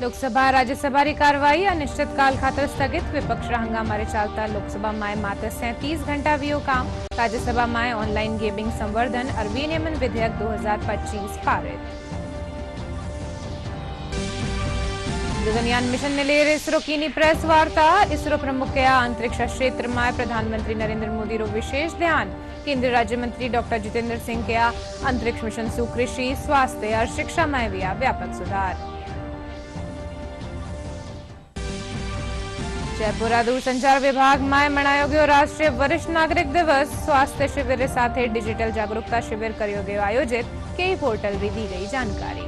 लोकसभा राज्यसभा की कार्रवाई अनिश्चितकाल खातर स्थगित। विपक्ष हंगामारे चालता लोकसभा में मात्र 37 घंटा वियो काम। राज्यसभा में ऑनलाइन गेमिंग संवर्धन और विनियमन विधेयक 2025 पारित। गगनयान मिशन ने लेर इसरो की प्रेस वार्ता। इसरो प्रमुख कया अंतरिक्ष क्षेत्र में प्रधानमंत्री नरेंद्र मोदी रो विशेष ध्यान। केंद्रीय राज्य मंत्री डॉक्टर जितेंद्र सिंह कया अंतरिक्ष मिशन सु कृषि स्वास्थ्य और शिक्षा में विया व्यापक सुधार। जयपुर दूरसंचार विभाग में मनायो गयो राष्ट्रीय वरिष्ठ नागरिक दिवस। स्वास्थ्य शिविर साथ डिजिटल जागरूकता शिविर करियो गयो आयोजित। कई पोर्टल री दी गई जानकारी।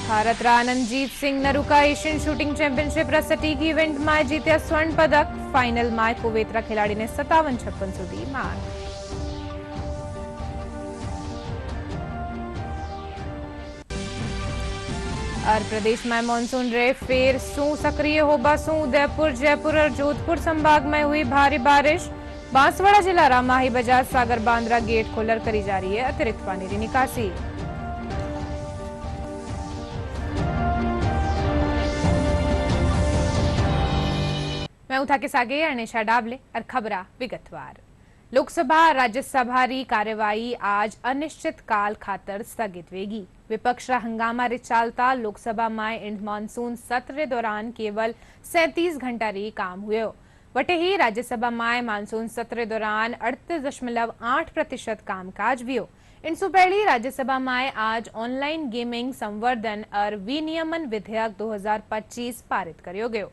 भारत रा Anandjeet Singh Naruka Asian shooting championship रा सटीक इवेंट में जीत्या स्वर्ण पदक। फाइनल में कुवैत रा खिलाड़ी ने 57-56 सुधी मार। और प्रदेश में मानसून रे फेर सू सक्रिय होबा सू उदयपुर जयपुर और जोधपुर संभाग में हुई भारी बारिश। बांसवाड़ा जिला रा माही बजाज सागर बांद्रा गेट खोलर करी जा रही है अतिरिक्त पानी की निकासी। मैं उठा के सागे अनिशा डाबले और खबरा विगतवार। लोकसभा राज्यसभा री कार्यवाही आज अनिश्चित काल खातर स्थगित वेगी। विपक्ष हंगामा रे चालता लोकसभा में इंड मानसून सत्र दौरान केवल 37 घंटा री काम हुए। वटे ही राज्यसभा में मानसून सत्र दौरान 38.8% कामकाज हुए। इनसु पहली राज्यसभा में आज ऑनलाइन गेमिंग संवर्धन और विनियमन विधेयक 2025 पारित करियो गयो।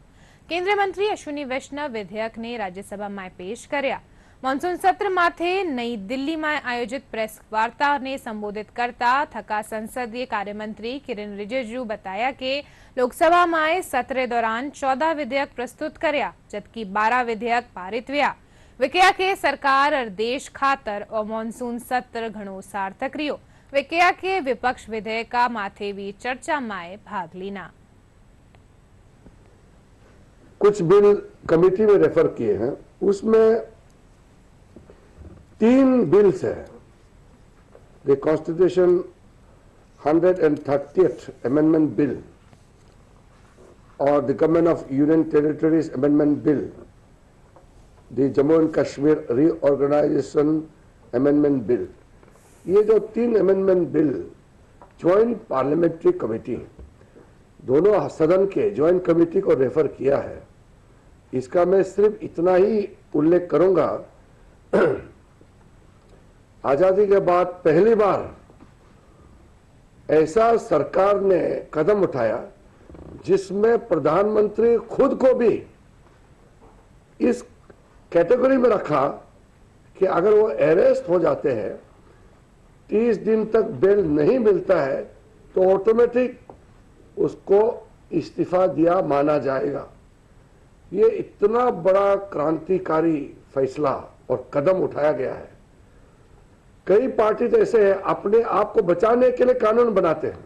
केंद्रीय मंत्री अश्विनी वैष्णव विधेयक ने राज्यसभा में पेश कर्या। मानसून सत्र माथे नई दिल्ली में आयोजित प्रेस वार्ता ने संबोधित करता थका संसदीय कार्य मंत्री किरण रिजिजू बताया कि लोकसभा में सत्र दौरान 14 विधेयक प्रस्तुत कर्या, जबकि 12 विधेयक पारित हुआ। वे कहा कि सरकार और देश खातर और मानसून सत्र घणो सार्थक रियो। वे कहा कि विपक्ष विधेयक माथे भी चर्चा में भाग लीना। कुछ बिल कमेटी में रेफर किए हैं, उसमें 3 बिल्स है। The constitution 130th amendment bill और the government of union territories amendment bill, the Jammu and Kashmir reorganisation amendment bill. ये जो 3 amendment bill joint parliamentary committee, दोनों सदन के ज्वाइंट कमेटी को रेफर किया है। इसका मैं सिर्फ इतना ही उल्लेख करूंगा, आजादी के बाद पहली बार ऐसा सरकार ने कदम उठाया जिसमें प्रधानमंत्री खुद को भी इस कैटेगरी में रखा कि अगर वो अरेस्ट हो जाते हैं, 30 दिन तक बेल नहीं मिलता है, तो ऑटोमेटिक उसको इस्तीफा दिया माना जाएगा। ये इतना बड़ा क्रांतिकारी फैसला और कदम उठाया गया है। कई पार्टी तो ऐसे हैं अपने आप को बचाने के लिए कानून बनाते हैं,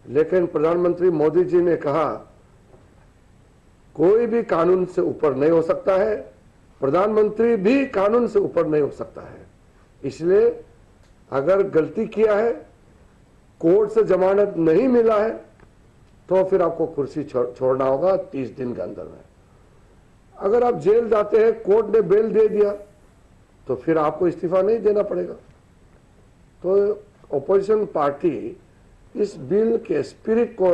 लेकिन प्रधानमंत्री मोदी जी ने कहा कोई भी कानून से ऊपर नहीं हो सकता है, प्रधानमंत्री भी कानून से ऊपर नहीं हो सकता है। इसलिए अगर गलती किया है, कोर्ट से जमानत नहीं मिला है, तो फिर आपको कुर्सी छोड़ना होगा 30 दिन के अंदर में। अगर आप जेल जाते हैं, कोर्ट ने बेल दे दिया, तो फिर आपको इस्तीफा नहीं देना पड़ेगा। तो ऑपोजिशन पार्टी इस बिल के स्पिरिट को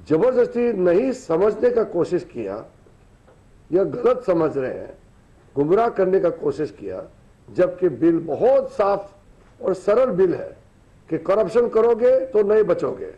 जबरदस्ती नहीं समझने का कोशिश किया, या गलत समझ रहे हैं, गुमराह करने का कोशिश किया, जबकि बिल बहुत साफ और सरल बिल है कि करप्शन करोगे तो नहीं बचोगे।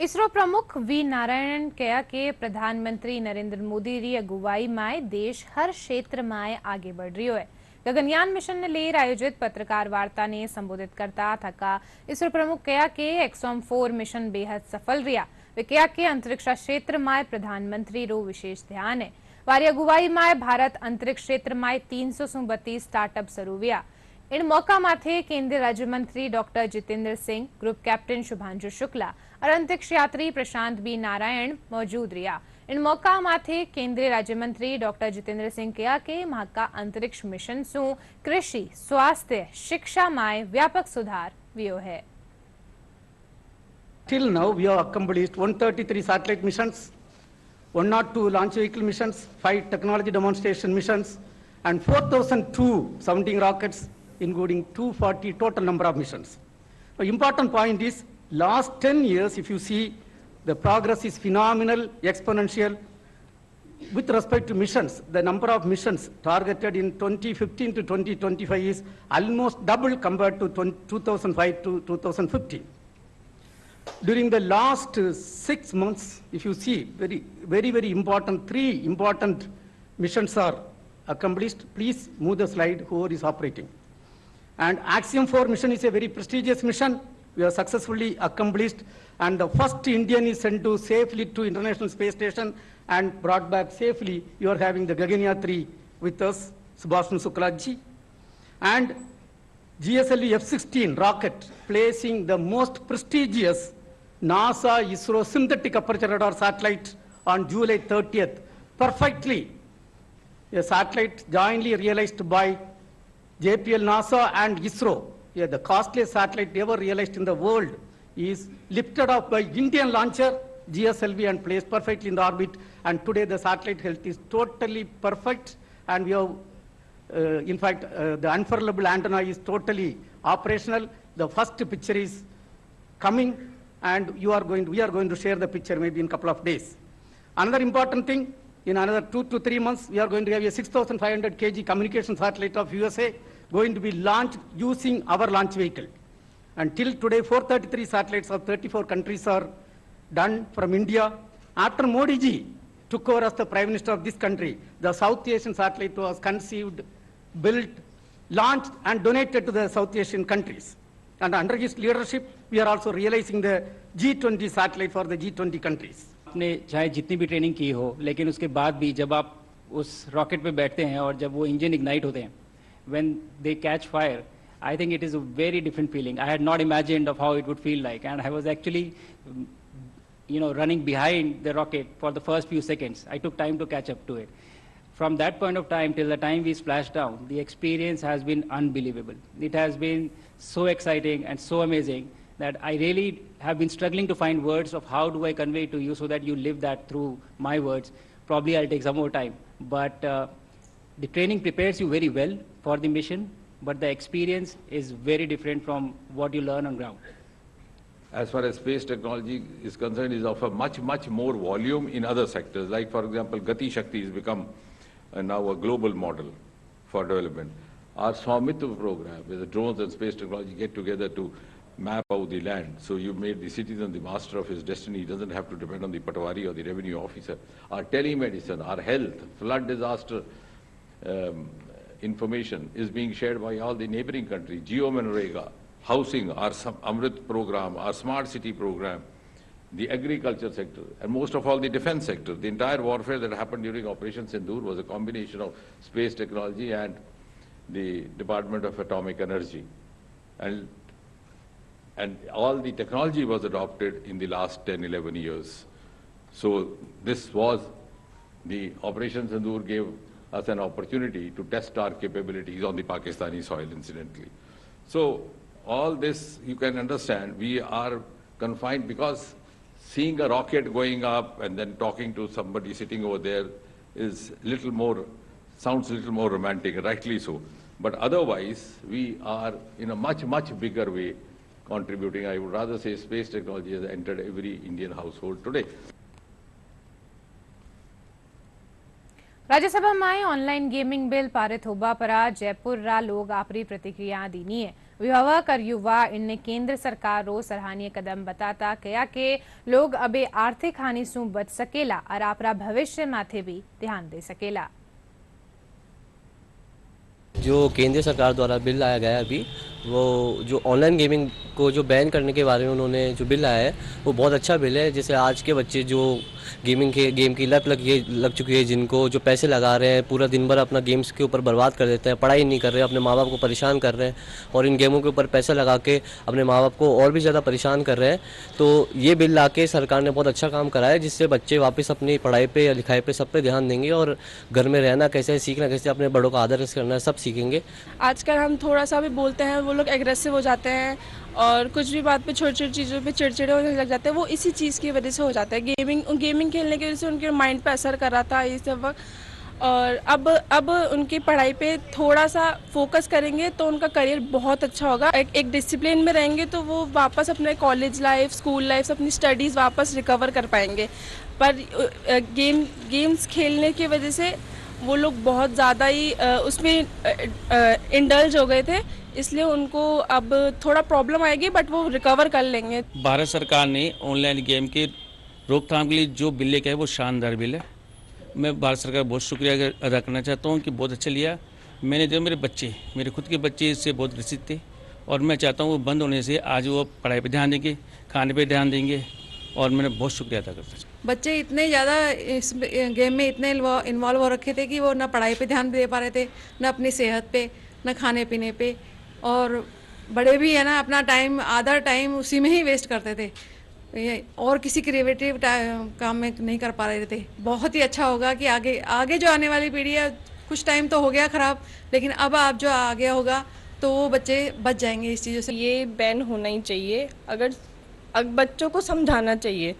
इसरो प्रमुख वी नारायण कहा कि प्रधानमंत्री नरेंद्र मोदी की अगुवाई में देश हर क्षेत्र में आगे बढ़ रही है। गगनयान मिशन ने लेर आयोजित पत्रकार वार्ता ने संबोधित करता थका इसरो प्रमुख कहा कि एक्सॉम-4 मिशन बेहद सफल रहा। वे कहा कि अंतरिक्ष क्षेत्र में प्रधानमंत्री रो विशेष ध्यान है। वारी अगुवाई में भारत अंतरिक्ष क्षेत्र में 332 स्टार्टअप शुरू हुआ। इन मौका माथे केंद्रीय राज्य मंत्री doctor Jitendra Singh, group captain Shubhanshu Shukla और अंतरिक्ष यात्री प्रशांत बी नारायण मौजूद रहा। इन मौका माथे केंद्रीय राज्य मंत्री डॉक्टर जितेंद्र सिंह कहा कि महाका अंतरिक्ष मिशन सु कृषि, स्वास्थ्य, शिक्षा में व्यापक सुधार वियो है। Till now, we have accomplished 133 satellite missions, 102 launch vehicle missions, 5 technology demonstration missions, and 4,002 sounding rockets, including 240 total number of missions. The important point is, last 10 years, if you see, the progress is phenomenal, exponential. With respect to missions, the number of missions targeted in 2015 to 2025 is almost double compared to 2005 to 2015. During the last 6 months, if you see, very important, 3 important missions are accomplished. Please move the slide, whoever is operating. And Axiom 4 mission is a very prestigious mission. We have successfully accomplished, and the first Indian is sent to safely to International Space Station and brought back safely. You are having the Gaganyaan 3 with us, Subhashnu Suklaji. And GSLV F-16 rocket placing the most prestigious NASA ISRO synthetic aperture radar satellite on July 30th, perfectly. A satellite jointly realized by JPL, NASA and ISRO. Yeah, the costliest satellite ever realized in the world is lifted off by Indian launcher GSLV and placed perfectly in the orbit. And today the satellite health is totally perfect, and we have in fact, the unfurlable antenna is totally operational. The first picture is coming, and we are going to share the picture maybe in a couple of days. Another important thing, in another 2 to 3 months, we are going to have a 6,500 kg communication satellite of USA going to be launched using our launch vehicle. Until today, 433 satellites of 34 countries are done from India. After Modi ji took over as the Prime Minister of this country, the South Asian satellite was conceived, built, launched, and donated to the South Asian countries. And under his leadership, we are also realizing the G20 satellite for the G20 countries. आपने चाहे जितनी भी training की हो, लेकिन उसके बाद भी जब आप उस रॉकेट पे बैठते हैं और जब वो इंजन इग्नाइट होते हैं, when they catch fire, I think it is a very different feeling. I had not imagined of how it would feel like, and I was actually, running behind the rocket for the first few seconds. I took time to catch up to it. From that point of time till the time we splashed down, the experience has been unbelievable. It has been so exciting and so amazing that I really have been struggling to find words of how do I convey to you so that you live that through my words. Probably I'll take some more time. But the training prepares you very well for the mission, but the experience is very different from what you learn on ground. As far as space technology is concerned, is of a much more volume in other sectors. Like, for example, Gati Shakti has become now a global model for development. Our Swamitra program, where the drones and space technology get together to map out the land. So you made the citizen the master of his destiny. He doesn't have to depend on the patwari or the revenue officer. Our telemedicine, our health, flood disaster information is being shared by all the neighboring countries. Geo-Manrega, housing, our Amrit program, our smart city program, the agriculture sector, and most of all the defense sector. The entire warfare that happened during Operation Sindoor was a combination of space technology and the Department of Atomic Energy. And all the technology was adopted in the last 10, 11 years. So this was, the Operation Sindoor gave us an opportunity to test our capabilities on the Pakistani soil, incidentally. So all this, you can understand, we are confined because seeing a rocket going up and then talking to somebody sitting over there is sounds a little more romantic, rightly so. But otherwise, we are in a much bigger way contributing. I would rather say space technology has entered every Indian household today. Rajya Sabha में online gaming bill पारित होबा पर जयपुर रा लोग आपरी प्रतिक्रिया दीनी है। अभिभावक और युवा इनने केंद्र सरकार रो सराहनीय कदम बताता कया के लोग अबे आर्थिक हानि सु बच सकेला और आपरा भविष्य माथे भी ध्यान दे सकेला। जो केंद्र सरकार द्वारा बिल लाया गया अभी, वो जो ऑनलाइन गेमिंग को जो बैन करने के बारे में उन्होंने जो बिल लाया है वो बहुत अच्छा बिल है। जैसे आज के बच्चे जो गेम की लत लग चुकी है, जिनको जो पैसे लगा रहे हैं पूरा दिन भर अपना गेम्स के ऊपर बर्बाद कर देते हैं, पढ़ाई नहीं कर रहे, अपने माँ बाप को परेशान कर रहे हैं और इन गेमों के ऊपर पैसा लगा के अपने माँ बाप को और भी ज़्यादा परेशान कर रहे हैं। तो ये बिल ला के सरकार ने बहुत अच्छा काम करा है, जिससे बच्चे वापस अपनी पढ़ाई पे या लिखाई पे सब पे ध्यान देंगे और घर में रहना कैसे है, सीखना कैसे, अपने बड़ों का आदर कैसे करना है, सब सीखेंगे। आजकल हम थोड़ा सा भी बोलते हैं वो लोग एग्रेसिव हो जाते हैं और कुछ भी बात पे छोटी छोटी चीज़ों पे चिड़चिड़े होने लग जाते हैं। वो इसी चीज़ की वजह से हो जाता है। गेमिंग खेलने की वजह से उनके माइंड पे असर कर रहा था ये सब वक्त। और अब उनकी पढ़ाई पे थोड़ा सा फोकस करेंगे तो उनका करियर बहुत अच्छा होगा। एक डिसिप्लिन में रहेंगे तो वो वापस अपने कॉलेज लाइफ, स्कूल लाइफ, अपनी स्टडीज़ वापस रिकवर कर पाएंगे। पर गेम्स खेलने की वजह से वो लोग बहुत ज़्यादा ही उसमें इंडल्ज हो गए थे, इसलिए उनको अब थोड़ा प्रॉब्लम आएगी, बट वो रिकवर कर लेंगे। भारत सरकार ने ऑनलाइन गेम के रोकथाम के लिए जो बिल लेके आए वो शानदार बिल है। मैं भारत सरकार का बहुत शुक्रिया अदा करना चाहता हूँ कि बहुत अच्छा लिया। मैंने जो मेरे खुद के बच्चे इससे बहुत ग्रसित थे और मैं चाहता हूँ वो बंद होने से आज वो पढ़ाई पर ध्यान देंगे, खाने पर ध्यान देंगे और मैंने बहुत शुक्रिया अदा करता हूँ। बच्चे इतने ज़्यादा इस गेम में इतने इन्वॉल्व हो रखे थे कि वो ना पढ़ाई पे ध्यान दे पा रहे थे, ना अपनी सेहत पे, ना खाने पीने पे, और बड़े भी है ना अपना टाइम, आधा टाइम उसी में ही वेस्ट करते थे और किसी क्रिएटिव काम में नहीं कर पा रहे थे। बहुत ही अच्छा होगा कि आगे जो आने वाली पीढ़ी है, कुछ टाइम तो हो गया ख़राब, लेकिन अब आप जो आ गया होगा तो वो बच्चे बच जाएंगे इस चीज़ों से। ये बैन होना ही चाहिए। अगर बच्चों को समझाना चाहिए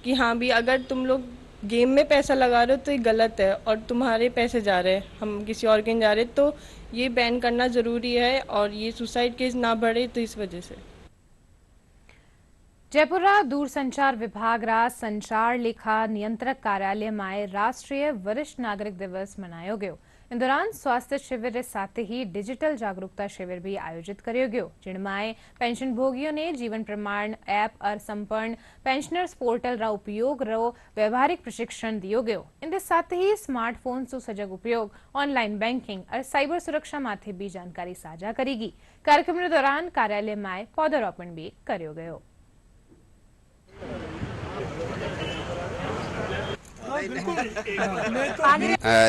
कि हाँ भी अगर तुम लोग गेम में पैसा लगा रहे हो तो ये गलत है और तुम्हारे पैसे जा रहे हैं, हम किसी और के जा रहे, तो ये बैन करना ज़रूरी है और ये सुसाइड केस ना बढ़े, तो इस वजह से। जयपुरा दूरसंचार विभाग रा संचार लेखा नियंत्रक कार्यालय में राष्ट्रीय वरिष्ठ नागरिक दिवस मनायो गयो। इन दौरान स्वास्थ्य शिविर के साथ ही डिजिटल जागरूकता शिविर भी आयोजित करियो गयो, जिनमें पेंशन भोगियों ने जीवन प्रमाण ऐप और संपूर्ण पेंशनर्स पोर्टल रा उपयोग रो व्यवहारिक प्रशिक्षण दियो गयो। इन साथ ही स्मार्टफोन सु सजग उपयोग, ऑनलाइन बैंकिंग और साइबर सुरक्षा माथे भी जानकारी साझा करेगी। कार्यक्रम के दौरान कार्यालय में पौधारोपण भी करियो गयो।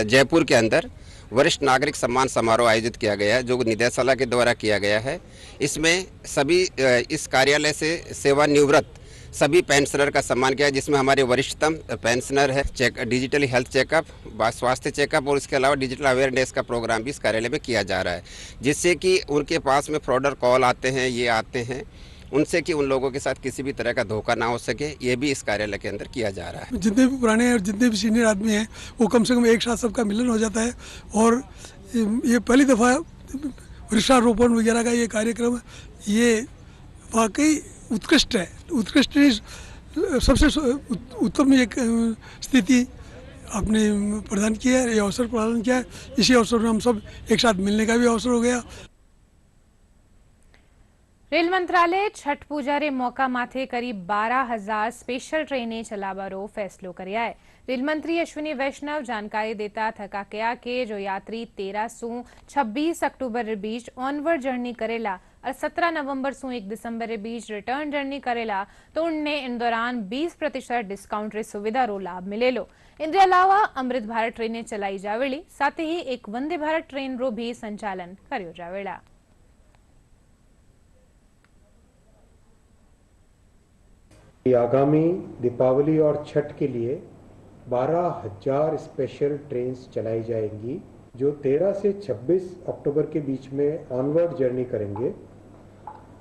जयपुर के अंदर वरिष्ठ नागरिक सम्मान समारोह आयोजित किया गया है, जो निदेशालय के द्वारा किया गया है। इसमें सभी इस कार्यालय से सेवानिवृत्त सभी पेंशनर का सम्मान किया है, जिसमें हमारे वरिष्ठतम पेंशनर है डिजिटल हेल्थ चेकअप, स्वास्थ्य चेकअप और इसके अलावा डिजिटल अवेयरनेस का प्रोग्राम भी इस कार्यालय में किया जा रहा है, जिससे कि उनके पास में फ्रॉडर कॉल आते हैं, ये आते हैं, उनसे कि उन लोगों के साथ किसी भी तरह का धोखा ना हो सके, ये भी इस कार्यालय के अंदर किया जा रहा है। जितने भी पुराने और जितने भी सीनियर आदमी हैं वो कम से कम एक साथ सबका मिलन हो जाता है और ये पहली दफ़ा वृक्षारोपण वगैरह का ये कार्यक्रम, ये वाकई उत्कृष्ट है। उत्कृष्ट सबसे उत्तम एक स्थिति आपने प्रदान किया है, ये अवसर प्रदान किया है। इसी अवसर में हम सब एक साथ मिलने का भी अवसर हो गया। रेल मंत्रालय छठ पूजा रे मौका माथे करीब 12,000 स्पेशल ट्रेनें चलावारो फैसलो करया है। रेल मंत्री अश्विनी वैष्णव जानकारी देता थका कया के जो यात्री 13 सु 26 अक्टूबर रे बीच ऑनवर्ड जर्नी करेला और 17 नवंबर सु 1 दिसंबर रे बीच रिटर्न जर्नी करेला तो उनने इन दौरान 20% डिस्काउंट रे सुविधा रो लाभ मिलेलो। इनके अलावा अमृत भारत ट्रेनें चलाई जावेली, साथ ही एक वंदे भारत ट्रेन रो भी संचालन करियो जावेला। आगामी दीपावली और छठ के लिए 12,000 स्पेशल ट्रेन्स चलाई जाएंगी, जो 13 से 26 अक्टूबर के बीच में ऑनवर्ड जर्नी करेंगे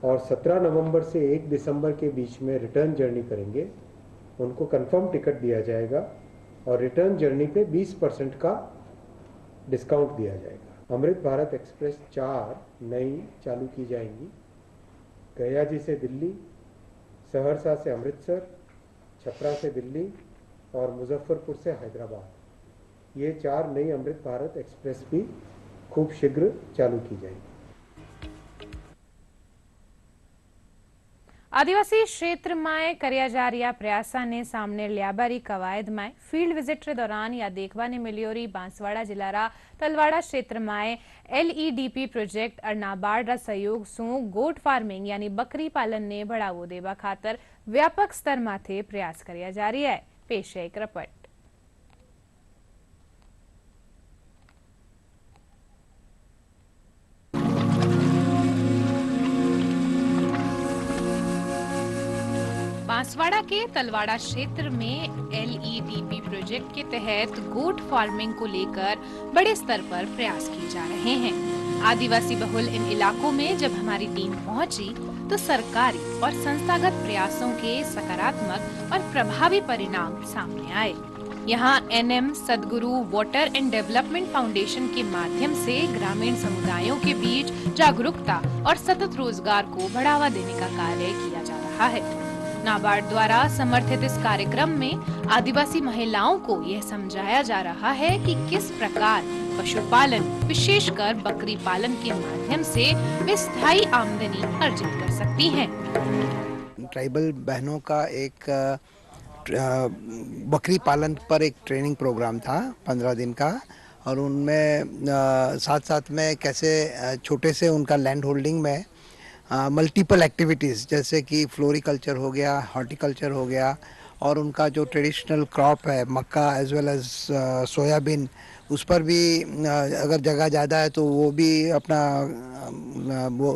और 17 नवंबर से 1 दिसंबर के बीच में रिटर्न जर्नी करेंगे। उनको कंफर्म टिकट दिया जाएगा और रिटर्न जर्नी पे 20% का डिस्काउंट दिया जाएगा। अमृत भारत एक्सप्रेस 4 नई चालू की जाएंगी, गया जी से दिल्ली, सहरसा से अमृतसर, छपरा से दिल्ली और मुजफ्फरपुर से हैदराबाद। ये 4 नई अमृत भारत एक्सप्रेस भी खूब शीघ्र चालू की जाएगी। आदिवासी क्षेत्र में कर्या जा रहा प्रयासा ने सामने लिया बारी कवायद में फील्ड विजिट के दौरान या देखवा ने मिलियोरी बांसवाड़ा जिला तलवाड़ा क्षेत्र में LEDP प्रोजेक्ट और नाबार्ड सहयोग सु गोट फार्मिंग यानी बकरी पालन ने बढ़ावो देवा खातर व्यापक स्तर माथे प्रयास कर्या जा रही है। पेश है एक रिपोर्ट। बांसवाड़ा के तलवाड़ा क्षेत्र में LEDP प्रोजेक्ट के तहत गोट फार्मिंग को लेकर बड़े स्तर पर प्रयास किए जा रहे हैं। आदिवासी बहुल इन इलाकों में जब हमारी टीम पहुंची तो सरकारी और संस्थागत प्रयासों के सकारात्मक और प्रभावी परिणाम सामने आए। यहाँ NM सदगुरु वाटर एंड डेवलपमेंट फाउंडेशन के माध्यम से ग्रामीण समुदायों के बीच जागरूकता और सतत रोजगार को बढ़ावा देने का कार्य किया जा रहा है। नाबार्ड द्वारा समर्थित इस कार्यक्रम में आदिवासी महिलाओं को यह समझाया जा रहा है कि किस प्रकार पशुपालन विशेषकर बकरी पालन के माध्यम से वे स्थायी आमदनी अर्जित कर सकती हैं। ट्राइबल बहनों का एक बकरी पालन पर एक ट्रेनिंग प्रोग्राम था 15 दिन का, और उनमें साथ साथ में कैसे छोटे से उनका लैंड होल्डिंग में मल्टीपल एक्टिविटीज़ जैसे कि फ्लोरिकल्चर हो गया, हॉर्टिकल्चर हो गया, और उनका जो ट्रेडिशनल क्रॉप है मक्का एज वेल एज सोयाबीन, उस पर भी अगर जगह ज़्यादा है तो वो भी अपना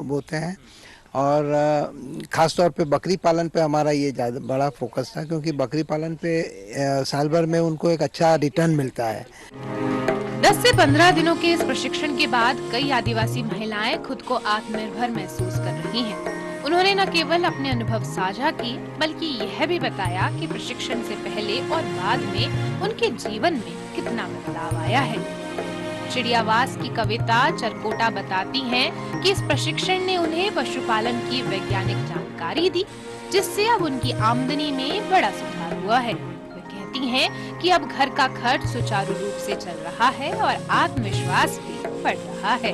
बोते हैं। और ख़ास तौर पे बकरी पालन पे हमारा ये ज़्यादा बड़ा फोकस था, क्योंकि बकरी पालन पे साल भर में उनको एक अच्छा रिटर्न मिलता है। 10 से 15 दिनों के इस प्रशिक्षण के बाद कई आदिवासी महिलाएं खुद को आत्मनिर्भर महसूस कर रही हैं। उन्होंने न केवल अपने अनुभव साझा किए बल्कि यह भी बताया कि प्रशिक्षण से पहले और बाद में उनके जीवन में कितना बदलाव आया है। चिड़ियावास की कविता चरकोटा बताती हैं कि इस प्रशिक्षण ने उन्हें पशुपालन की वैज्ञानिक जानकारी दी, जिससे अब उनकी आमदनी में बड़ा सुधार हुआ है। हैं कि अब घर का खर्च सुचारू रूप से चल रहा है और आत्मविश्वास भी बढ़ रहा है।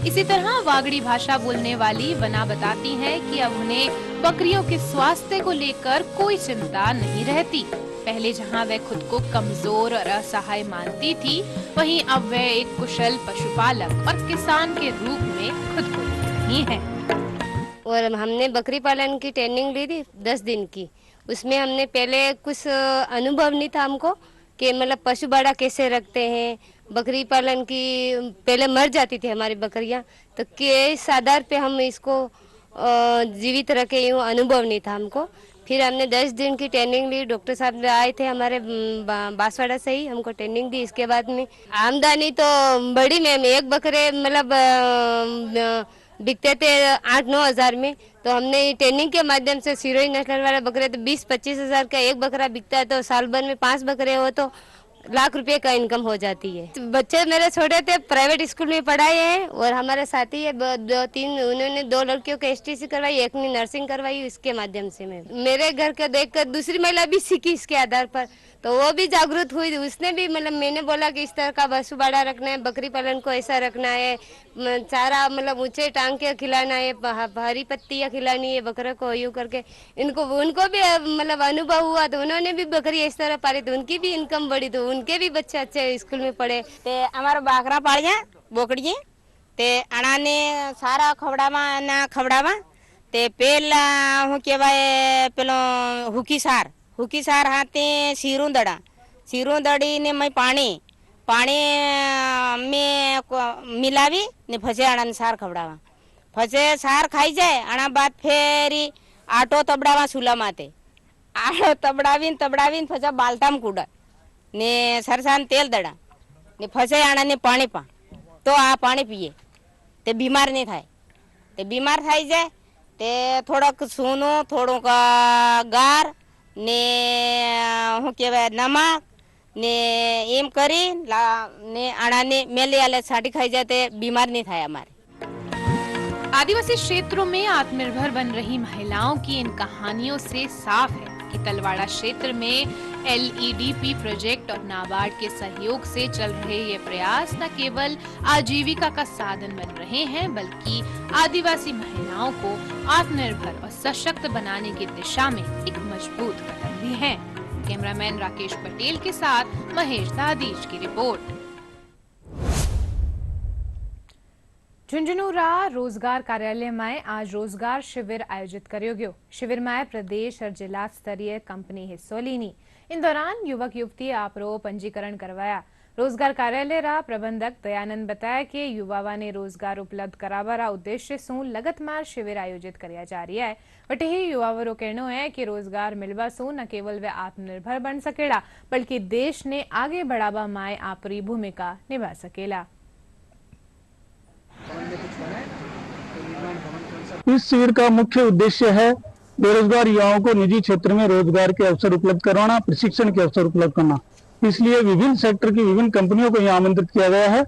इसी तरह वागड़ी भाषा बोलने वाली वना बताती है कि अब उन्हें बकरियों के स्वास्थ्य को लेकर कोई चिंता नहीं रहती। पहले जहां वह खुद को कमजोर और असहाय मानती थी, वहीं अब वह एक कुशल पशुपालक और किसान के रूप में खुद को देख रही है। और हमने बकरी पालन की ट्रेनिंग ली थी 10 दिन की। उसमें हमने पहले कुछ अनुभव नहीं था हमको कि मतलब पशु बाड़ा कैसे रखते हैं, बकरी पालन की पहले मर जाती थी हमारी बकरियां, तो किस आधार पे हम इसको जीवित रखे, यूँ अनुभव नहीं था हमको। फिर हमने 10 दिन की ट्रेनिंग ली। डॉक्टर साहब आए थे हमारे बांसवाड़ा से ही, हमको ट्रेनिंग दी। इसके बाद में आमदनी तो बड़ी मैम, एक बकरे मतलब बिकते थे 8-9 हज़ार में, तो हमने ट्रेनिंग के माध्यम से सिरोही नस्ल वाले बकरे तो 20-25 हज़ार का एक बकरा बिकता है, तो साल भर में 5 बकरे हो तो लाख रुपए का इनकम हो जाती है। बच्चे मेरे छोटे थे, प्राइवेट स्कूल में पढ़ाए हैं, और हमारे साथी है 2-3, उन्होंने 2 लड़कियों को STC करवाई, एक ने नर्सिंग करवाई। इसके माध्यम से मैं मेरे घर का देखकर दूसरी महिला भी सीखी इसके आधार पर, तो वो भी जागरूक हुई। उसने भी मतलब मैंने बोला कि इस तरह का पशु बाड़ा रखना है, बकरी पालन को ऐसा रखना है, चारा मतलब ऊंचे टांग के खिलाना है, हरी पत्तियाँ खिलानी है बकरे को, यूँ करके उनको भी मतलब अनुभव हुआ, तो उन्होंने भी बकरी इस तरह पाली, तो उनकी भी इनकम बढ़ी, तो उनके भी बच्चे अच्छे स्कूल में पढ़े। ते हमारा बाकरा पाड़िया बोकड़िए ते अणाने सारा खवड़ावा ते पेला हूँ केवाय पेलो हुकी सार हाथे सीरू दड़ी ने मैं पानी में मिलावी ने फसे अणाने सार खवड़ावा, फसे सार खाई जाए अणा बाद फेरी आटो तबड़ावा चूल्हा माते, आटो तबड़ावीन फसा बालताम कूड़ा ने सरसान तेल दड़ा ने फसे आना ने पानी पा, तो आ पानी पिए ते बीमार नहीं थाय। ते बीमार थाई जाए ते थोड़ा सूनो थोड़ो का गार ने हूँ केवाय नमक ने एम करी ने आना ने मेले आले साटी खाई जाते बीमार नहीं थाय हमारे। आदिवासी क्षेत्रों में आत्मनिर्भर बन रही महिलाओं की इन कहानियों से साफ है कि तलवाड़ा क्षेत्र में LEDP प्रोजेक्ट और नाबार्ड के सहयोग से चल रहे ये प्रयास न केवल आजीविका का साधन बन रहे हैं, बल्कि आदिवासी महिलाओं को आत्मनिर्भर और सशक्त बनाने की दिशा में एक मजबूत कदम भी है। कैमरामैन राकेश पटेल के साथ महेश दादीज की रिपोर्ट। झुंझुनू रोजगार कार्यालय में आज रोजगार शिविर आयोजित કર્યો ગયો। शिविर में प्रदेश और जिला स्तरीय कंपनी हिस्सो लीनी। इन दौरान युवक युवती आपरो पंजीकरण करवाया। रोजगार कार्यालय प्रबंधक दयानंद बताया कि युवाओं ने रोजगार उपलब्ध करावा उद्देश्य सु लगतमार शिविर आयोजित किया जा रही है। वटे ही युवाओं रो कहना है कि रोजगार मिलवा सु न केवल वे आत्मनिर्भर बन सकेला, बल्कि देश ने आगे बढ़ावा में आपरी भूमिका निभा सकेला। इस शिविर का मुख्य उद्देश्य है बेरोजगार युवाओं को निजी क्षेत्र में रोजगार के अवसर उपलब्ध करवाना, प्रशिक्षण के अवसर उपलब्ध करना। इसलिए विभिन्न सेक्टर की विभिन्न कंपनियों को यहाँ आमंत्रित किया गया है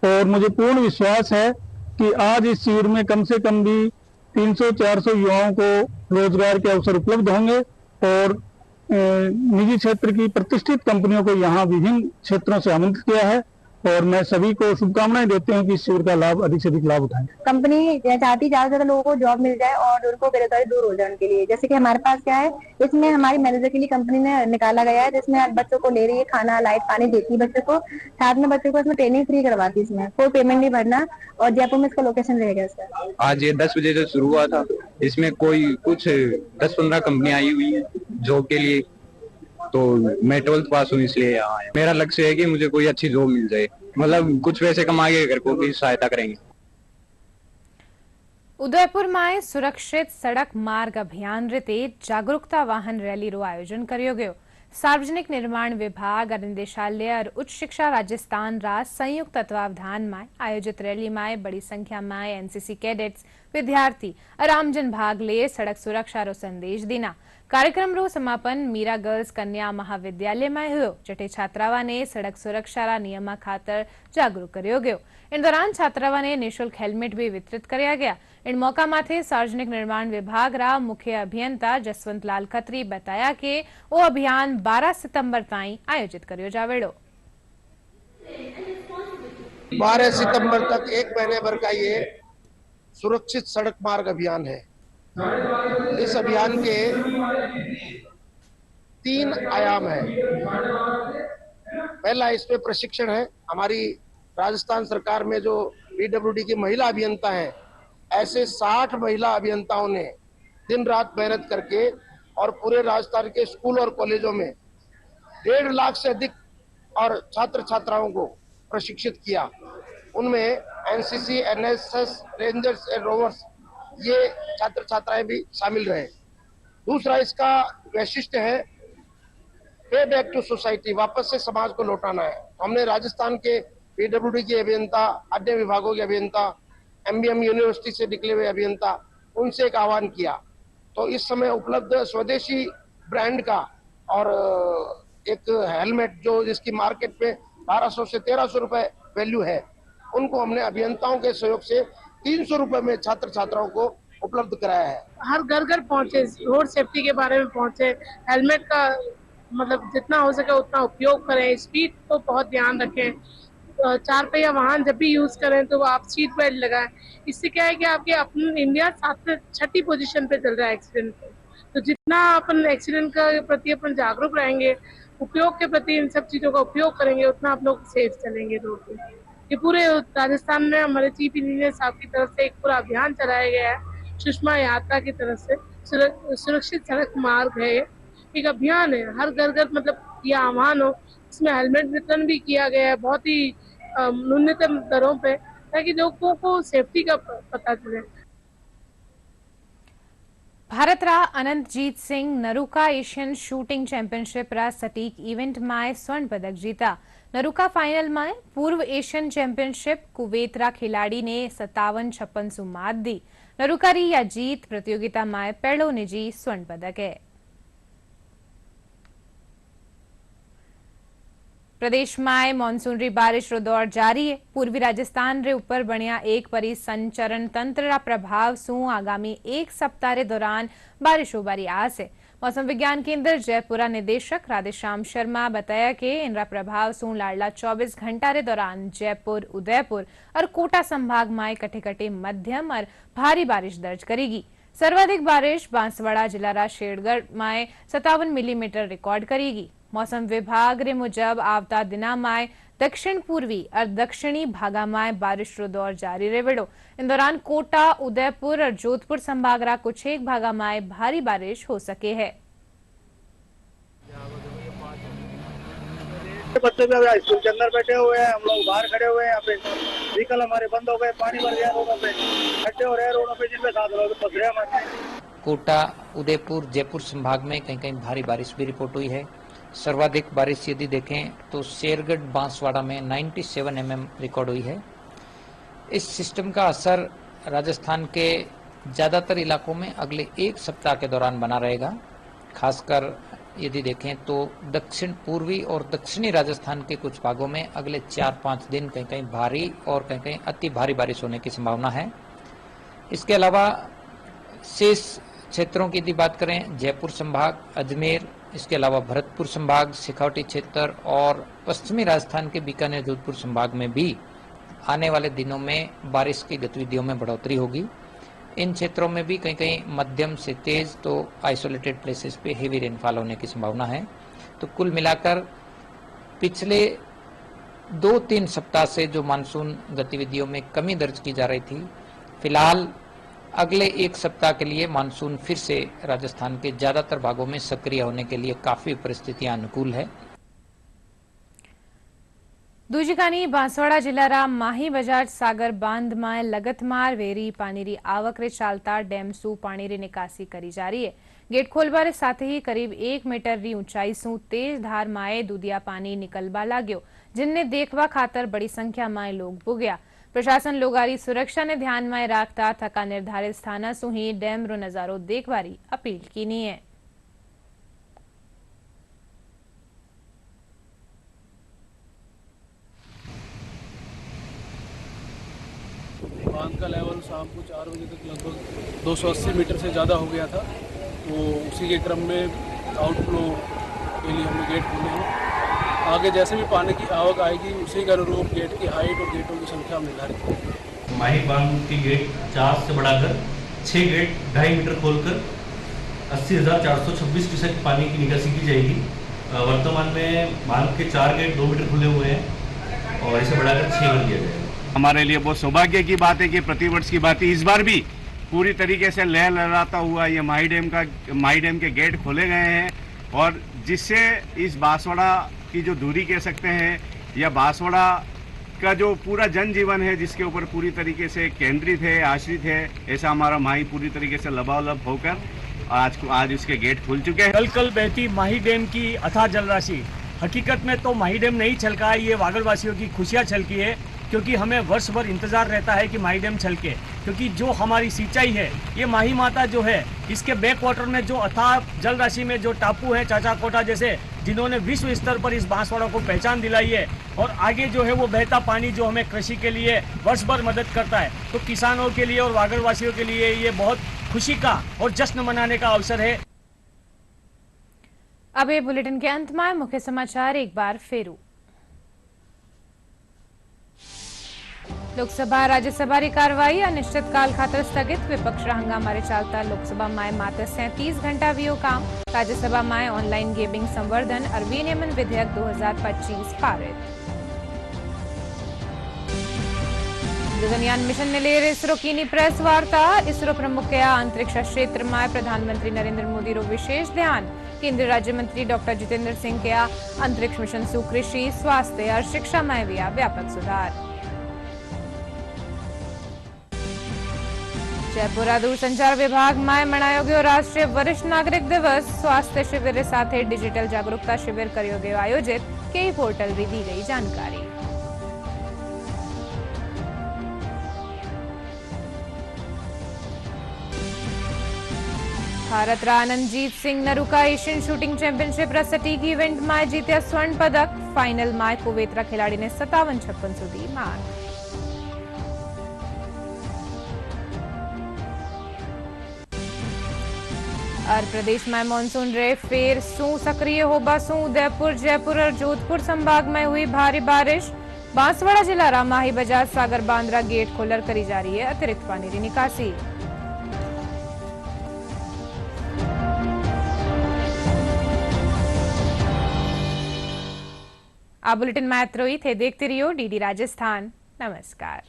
और मुझे पूर्ण विश्वास है कि आज इस शिविर में कम से कम भी 300-400 युवाओं को रोजगार के अवसर उपलब्ध होंगे और निजी क्षेत्र की प्रतिष्ठित कंपनियों को यहाँ विभिन्न क्षेत्रों से आमंत्रित किया है और मैं सभी को शुभकामनाएं देते हूं कि इस शिविर का लाभ अधिक से अधिक लाभ उठाएं। कंपनी चाहती ज्यादा से ज्यादा लोगों को जॉब मिल जाए और उनको बेरोजगारी दूर हो जाने के लिए, जैसे कि हमारे पास क्या है, इसमें हमारी मैनेजर के लिए कंपनी ने निकाला गया है जिसमें बच्चों को ले रही है, खाना लाइट पानी देती है बच्चों को, साथ में बच्चों को इसमें ट्रेनिंग फ्री करवाती है, इसमें कोई पेमेंट नहीं भरना और जयपुर में इसका लोकेशन रहेगा सर। आज ये 10 बजे से शुरू हुआ था। इसमें कोई कुछ 10-15 कंपनियां आई हुई है जॉब के लिए, तो मैं 12th पास हूँ इसलिए यहाँ आया। मेरा लक्ष्य है कि मुझे कोई अच्छी जॉब मिल जाए, मतलब कुछ पैसे कमा के घर को भी सहायता करेंगे। उदयपुर में सुरक्षित सड़क मार्ग अभियान रीते जागरूकता वाहन रैली रो आयोजन કર્યો ગયો। सार्वजनिक निर्माण विभाग और निदेशालय और उच्च शिक्षा राजस्थान संयुक्त तत्वावधान में आयोजित रैली में बड़ी संख्या में एनसीसी कैडेट्स, विद्यार्थी और आमजन भाग ले सड़क सुरक्षा रो संदेश दीना। कार्यक्रम रो समापन मीरा गर्ल्स कन्या महाविद्यालय में हुयो, जटे छात्राओं ने सड़क सुरक्षा रा नियम खातर जागरूक કર્યો ગયો। इन दौरान छात्राओं ने निःशुल्क हेलमेट भी वितरित किया गया। इन मौका माथे सार्वजनिक निर्माण विभाग रा मुख्य अभियंता जसवंत लाल खत्री बताया कि वो अभियान 12 सितंबर ताई आयोजित કર્યો जावेड़ो। 12 सितंबर तक 1 महीने भर का ये सुरक्षित सड़क मार्ग अभियान है। इस अभियान के 3 आयाम है। पहला इसमें प्रशिक्षण है। हमारी राजस्थान सरकार में जो पीडब्ल्यूडी की महिला अभियंता हैं, ऐसे 60 महिला अभियंताओं ने दिन रात मेहनत करके और पूरे राजस्थान के स्कूल और कॉलेजों में 1.5 लाख से अधिक और छात्र छात्राओं को प्रशिक्षित किया। उनमें NCC, NSS, rangers and rovers ये छात्र छात्राएं भी शामिल रहे। दूसरा इसका वैशिष्ट्य है पे बैक टू सोसाइटी, वापस से समाज को लौटाना है। हमने राजस्थान के पीडब्ल्यूडी के अभियंता, अन्य विभागों के अभियंता, एमबीएम यूनिवर्सिटी से निकले हुए अभियंता, उनसे एक आह्वान किया। तो इस समय उपलब्ध स्वदेशी ब्रांड का और एक हेलमेट जो जिसकी मार्केट में 1200 से 1300 रुपए वैल्यू है, उनको हमने अभियंताओं के सहयोग से 300 रुपए में छात्र छात्राओं को उपलब्ध कराया है। हर घर घर पहुंचे, रोड सेफ्टी के बारे में पहुंचे, हेलमेट का मतलब जितना हो सके उतना उपयोग करें, स्पीड को बहुत ध्यान रखें, 4 पहिया वाहन जब भी यूज करें तो आप सीट बेल्ट लगाएं। इससे क्या है कि आपके अपन इंडिया 6ठी पोजीशन पे चल रहा है एक्सीडेंट पे, तो जितना अपन एक्सीडेंट के प्रति अपन जागरूक रहेंगे, उपयोग के प्रति इन सब चीजों का उपयोग करेंगे, उतना आप लोग सेफ चलेंगे रोड पे। ये पूरे राजस्थान में हमारे चीफ इंजीनियर साहब की तरफ से एक पूरा अभियान चलाया गया है, सुषमा यात्रा की तरफ से। सुरक्षित सड़क मार्ग है, एक अभियान है, हर घर घर मतलब ये आह्वान हो। इसमें हेलमेट वितरण भी किया गया है बहुत ही न्यूनतम दरों पे, ताकि लोगों को सेफ्टी का पता चले। Bharat Anantjeet Singh Naruka Asian shooting championship सटीक इवेंट में स्वर्ण पदक जीता। नरुका फाइनल में पूर्व एशियन चैंपियनशिप कुवैत खिलाड़ी ने 57-56 मात दी। नरुका री यह जीत प्रतियोगिता में पहलो निजी स्वर्ण पदक है। प्रदेश में मॉनसून री बारिश रो दौर जारी है। पूर्वी राजस्थान रे ऊपर बनिया एक परी संचरण तंत्र रा प्रभाव सु आगामी 1 सप्ताह रे दौरान बारिश होबारी आस है। मौसम विज्ञान केंद्र जयपुरा निदेशक राधेश्याम शर्मा बताया कि इनका प्रभाव सूं लाडला 24 घंटा रे दौरान जयपुर, उदयपुर और कोटा संभाग में कटे मध्यम और भारी बारिश दर्ज करेगी। सर्वाधिक बारिश बांसवाड़ा जिला शेरगढ़ में 57 मिलीमीटर रिकॉर्ड करेगी। मौसम विभाग रे मुजब आवता दिना में दक्षिण पूर्वी और दक्षिणी भागा में बारिश रो दौर जारी रहेवेड़ो। इन दौरान कोटा, उदयपुर और जोधपुर संभाग रा कुछ एक भागा में भारी बारिश हो सके है। बच्चे भी अभी स्कूल के अंदर बैठे हुए हैं, हम लोग बाहर खड़े हुए हैं। यहाँ पे व्हीकल हमारे बंद हो गए, पानी भर गया रोडों पे, खड्डे हो रहे हैं रोडों पे, जिनमें 7 लोग फंस रहे हमारे। कोटा, उदयपुर, जयपुर संभाग में कहीं कहीं भारी बारिश भी रिपोर्ट हुई है। सर्वाधिक बारिश यदि देखें तो शेरगढ़, बांसवाड़ा में 97 mm रिकॉर्ड हुई है। इस सिस्टम का असर राजस्थान के ज़्यादातर इलाकों में अगले एक सप्ताह के दौरान बना रहेगा। खासकर यदि देखें तो दक्षिण पूर्वी और दक्षिणी राजस्थान के कुछ भागों में अगले 4-5 दिन कहीं कहीं भारी और कहीं कहीं अति भारी बारिश होने की संभावना है। इसके अलावा शेष क्षेत्रों की यदि बात करें, जयपुर संभाग, अजमेर, इसके अलावा भरतपुर संभाग, शेखावटी क्षेत्र और पश्चिमी राजस्थान के बीकानेर, जोधपुर संभाग में भी आने वाले दिनों में बारिश की गतिविधियों में बढ़ोतरी होगी। इन क्षेत्रों में भी कहीं कहीं मध्यम से तेज तो आइसोलेटेड प्लेसेस पे हेवी रेनफॉल होने की संभावना है। तो कुल मिलाकर पिछले 2-3 सप्ताह से जो मानसून गतिविधियों में कमी दर्ज की जा रही थी, फिलहाल अगले एक सप्ताह के लिए मानसून फिर से राजस्थान के ज्यादातर भागों में सक्रिय होने के लिए काफी परिस्थितियां अनुकूल है। दूजीखानी बांसवाड़ा जिला माही बजाज सागर बांध में लगतमार वेरी पानी री आवक रे चालता डेम सू पानी री निकासी करी जा रही है। गेट खोलबारे साथ ही करीब 1 मीटर री ऊंचाई सू तेज धार माए दूधिया पानी निकलबा लाग्यो, जिनने देखवा खातर बड़ी संख्या में लोग पुग्या। प्रशासन लोगारी सुरक्षा ने ध्यान में रखता थका निर्धारित स्थाना सु ही डेम रो नजारो देखवारी अपील कीनी है। बांध का लेवल शाम को 4 बजे तक लगभग 280 मीटर से ज़्यादा हो गया था। तो उसी के क्रम में आउटफ्लो के लिए हमने गेट खोले हैं। आगे जैसे भी पानी की आवक आएगी उसी के अनुरूप गेट की हाइट और गेटों की संख्या निर्धारित है। माही बांध के गेट 4 से बढ़ाकर 6 गेट 2.5 मीटर खोलकर 80,426 क्यूसेक पानी की निकासी की जाएगी। वर्तमान में बांध के 4 गेट 2 मीटर खुले हुए हैं और इसे बढ़ाकर 6 कर दिया जाएगा। हमारे लिए बहुत सौभाग्य की बात है कि प्रतिवर्ष की बात इस बार भी पूरी तरीके से लहराता हुआ ये माही डैम के गेट खोले गए हैं और जिससे इस बांसवाड़ा की जो दूरी कह सकते हैं या बांसवाड़ा का जो पूरा जनजीवन है जिसके ऊपर पूरी तरीके से केंद्रित है, आश्रित है, ऐसा हमारा माही पूरी तरीके से लबालब होकर आज इसके गेट खुल चुके हैं। कल बहती माही डैम की अथाह जलराशि, हकीकत में तो माही डैम नहीं छलका है, ये वागड़वासियों की खुशियाँ छलकी है, क्योंकि हमें वर्ष भर इंतजार रहता है कि माही डैम छलके, क्योंकि जो हमारी सिंचाई है ये माही माता जो है इसके बैक वाटर में जो अथाह जल राशि में जो टापू है चाचा कोटा जैसे, जिन्होंने विश्व स्तर पर इस बांसवाड़ा को पहचान दिलाई है और आगे जो है वो बहता पानी जो हमें कृषि के लिए वर्ष भर मदद करता है। तो किसानों के लिए और वागड़वासियों के लिए ये बहुत खुशी का और जश्न मनाने का अवसर है। अब ये बुलेटिन के अंत में मुख्य समाचार एक बार फेरू। लोकसभा राज्यसभा की कार्रवाई अनिश्चितकाल खातर स्थगित, विपक्ष हंगामारे चालता लोकसभा में मात्र 37 घंटा वियो काम। राज्यसभा में ऑनलाइन गेमिंग संवर्धन और विनियमन विधेयक 2025 पारित। गगनयान मिशन ने ले इसरो की प्रेस वार्ता, इसरो प्रमुख के अंतरिक्ष क्षेत्र में प्रधानमंत्री नरेंद्र मोदी रो विशेष ध्यान। केंद्रीय राज्य मंत्री डॉक्टर जितेंद्र सिंह के अंतरिक्ष मिशन सु कृषि, स्वास्थ्य और शिक्षा में हुआ व्यापक सुधार। जयपुरा दूरसंचार विभाग में मनायो गयो राष्ट्रीय वरिष्ठ नागरिक दिवस, स्वास्थ्य शिविर साथ डिजिटल जागरूकता शिविर करियो गयो आयोजित, कई पोर्टल भी दी गई जानकारी। भारत रा Anandjeet Singh Naruka Asian shooting championship रा सटीक इवेंट में जीत्या स्वर्ण पदक, फाइनल में कुवैत रा खिलाड़ी ने 57-56 सुधी मार। और प्रदेश में मानसून रे फिर सू सक्रिय होबा सू उदयपुर, जयपुर और जोधपुर संभाग में हुई भारी बारिश। बांसवाड़ा जिला रामाही बजाज सागर बांद्रा गेट खोलर करी जा रही है अतिरिक्त पानी की निकासी। आ बुलेटिन में इतना ही थे। देखते रहियो डीडी राजस्थान। नमस्कार।